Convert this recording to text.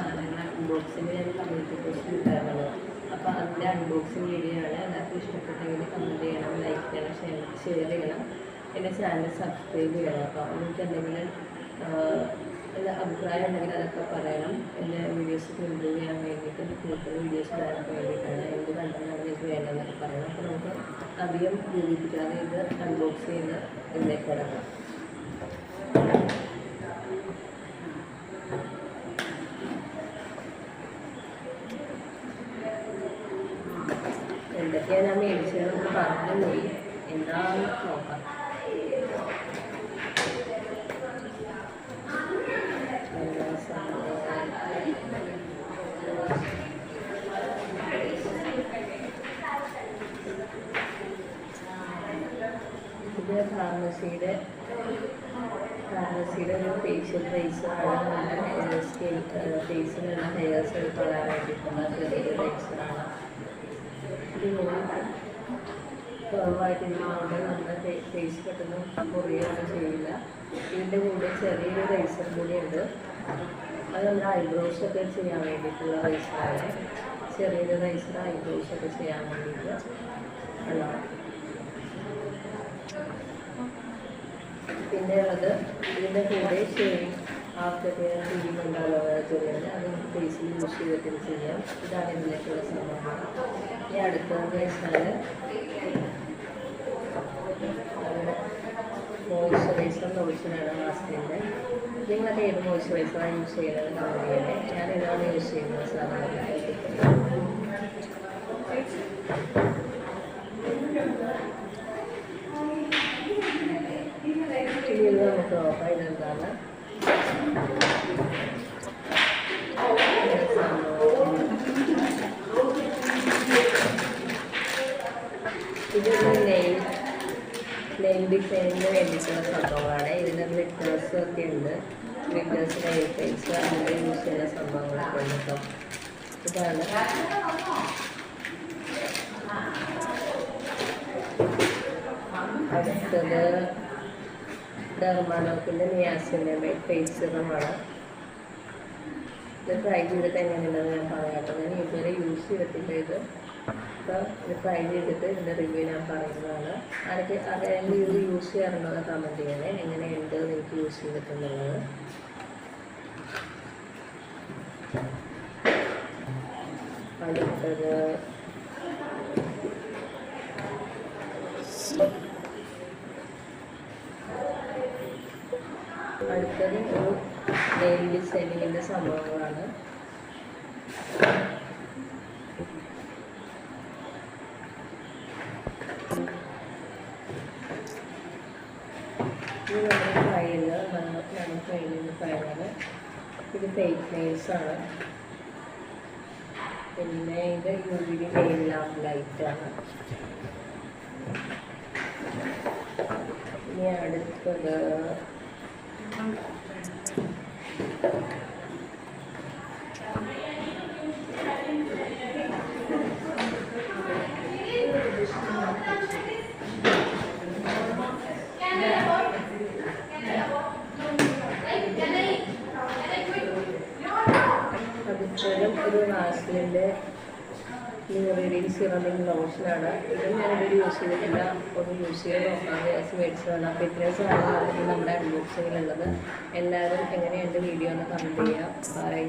സാധനങ്ങൾ അൺബോക്സിങ് ഞാൻ community post ഇട്ടായിരുന്നത്. അപ്പോൾ അതിൻ്റെ അൺബോക്സിങ് വീഡിയോ ആണ്. എല്ലാവർക്കും ഇഷ്ടപ്പെട്ടെങ്കിൽ കമൻറ്റ് ചെയ്യണം, ലൈക്ക് ചെയ്യണം, ഷെയർ ചെയ്യണം, എൻ്റെ ചാനൽ സബ്സ്ക്രൈബ് ചെയ്യണം. അപ്പോൾ നിങ്ങൾക്ക് എന്തെങ്കിലും എല്ലാ അഭിപ്രായം ഉണ്ടെങ്കിൽ അതൊക്കെ പറയണം. എൻ്റെ വീഡിയോസ് ഇമ്പ്രൂവ് ചെയ്യാൻ വേണ്ടിയിട്ട് കൂടുതൽ വീഡിയോസ് ഇടാൻ വേണ്ടിയിട്ടാണ് എന്ത് കണ്ടാണ് നിങ്ങൾക്ക് വേണ്ടതെന്നൊക്കെ പറയണം. അപ്പോൾ നമുക്ക് അധികം ദീപിപ്പിക്കാതെ ഇത് അൺബോക്സ് ചെയ്ത് ഇതിലേക്ക് കിടക്കാം. എന്തൊക്കെയാണ് ഞാൻ മേടിച്ചതെന്ന് പറഞ്ഞു പോയി, എന്താണെന്ന് നോക്കാം. ഇത് ഫാർമസിയുടെ ഒരു ഫേഷ്യൽ റൈസറാണ്. നല്ല ഫേസിലുള്ള ഹെയർസ് കളയാൻ വേണ്ടിയിട്ടുള്ള ചെറിയൊരു റൈസറാണ്. കുറവായിട്ടിരിക്കുന്നതുകൊണ്ട് നമ്മുടെ ഫേസ് പെട്ടെന്ന് കുറയുകയൊന്നും ചെയ്യില്ല. ഇതിൻ്റെ കൂടെ ചെറിയൊരു റൈസർ കൂടിയുണ്ട്. അത് നമ്മുടെ ഐബ്രോസൊക്കെ ചെയ്യാൻ വേണ്ടിയിട്ടുള്ള റൈസറാണ്. ചെറിയൊരു റൈസർ ഐബ്രോസൊക്കെ ചെയ്യാൻ വേണ്ടിയിട്ട് ഉള്ളതാണ്. പിന്നെ ഉള്ളത് ഇതിൻ്റെ കൂടെ ഷേവിങ് ആഫ്റ്റർ കെയർ ക്രീം ഉണ്ടാവുക ചെയ്യുന്നത്. അത് ഫേസിൽ യൂസ് ചെയ്തിട്ട് ചെയ്യാം. ഇതാണ് ഇതിലേക്കുള്ള സംഭവം. ഇനി അടുത്തതെന്ന് വെച്ചാൽ മോയ്സ്ചറൈസർ ലോഷനാണ് മാസ്കിൻ്റെ. നിങ്ങളൊക്കെ ഏത് മോയ്സ്ചറൈസറാണ് യൂസ് ചെയ്യുന്നത് കമൻറ്റ് ചെയ്യണേ. ഞാൻ ഇതാണ് യൂസ് ചെയ്യുന്നത് സാധാരണ. ഇത് നമുക്ക് നോക്കാം ഇതെന്താണ്. ഇതൊരു നെയിൽ ഡിസൈനിന് വേണ്ടിയിട്ടുള്ള സംഭവമാണ്. ഇതിന് ഗ്ലിറ്റേഴ്സും ഒക്കെ ഉണ്ട്. ഗ്ലിറ്റേഴ്സ് നെയിൽ പെയിൻറ്റ്സ് അങ്ങനെ യൂസ് ചെയ്യുന്ന സംഭവങ്ങളൊക്കെ ഉണ്ട് കേട്ടോ. ഇതാണ് അടുത്തത് ഡെർമാലോക്കിൻ്റെ നിയാസിനമൈഡ് ഫേസ് സിറമാണ്. ഇത് ട്രൈ ചെയ്തിട്ട് എങ്ങനെയുണ്ടെന്ന് ഞാൻ പറയാം. ഞാൻ ഇതുവരെ യൂസ് ചെയ്തിട്ടില്ല ഇത്. അപ്പോൾ ഇത് ട്രൈ ചെയ്തിട്ട് ഇതിൻ്റെ റിവ്യൂ ഞാൻ പറയുന്നതാണ്. ആർക്ക് അറിയാമെങ്കിൽ ഇത് യൂസ് ചെയ്യാറുണ്ടോ എന്ന് കമൻറ്റ് ചെയ്യണേ. എങ്ങനെയുണ്ട് എനിക്ക് യൂസ് ചെയ്തിട്ടുള്ളത്. അടുത്തത് ഒരു നെയിൽ ഡിസൈനിങ്ങിൻ്റെ സംഭവങ്ങളാണ്. ഇത് നമ്മുടെ ഫയലിൽ ഫയലാണ്. ഇത് ഫേക്ക് നെയിൽസാണ്. പിന്നെ ഇത് UV നെയിൽ ലാമ്പ് ലൈറ്റാണ്. ഇനി അടുത്തത് ഒരു വാസ്ലിൻ്റെ ന്യൂറിഡിങ് സിറമിങ് ലോഷനാണ്. ഇതും ഞാനിവിടെ യൂസ് ചെയ്തിട്ടില്ല. ഒന്ന് യൂസ് ചെയ്ത് നോക്കാൻ മേടിച്ചതാണ്. അപ്പോൾ ഇത്രയും സാധനങ്ങളാണ് നമ്മുടെ അൺബോക്സിങ്ങിലുള്ളത്. എല്ലാവരും എങ്ങനെയുണ്ട് വീഡിയോ ഒന്ന് കമൻറ്റ് ചെയ്യുക. ബൈ.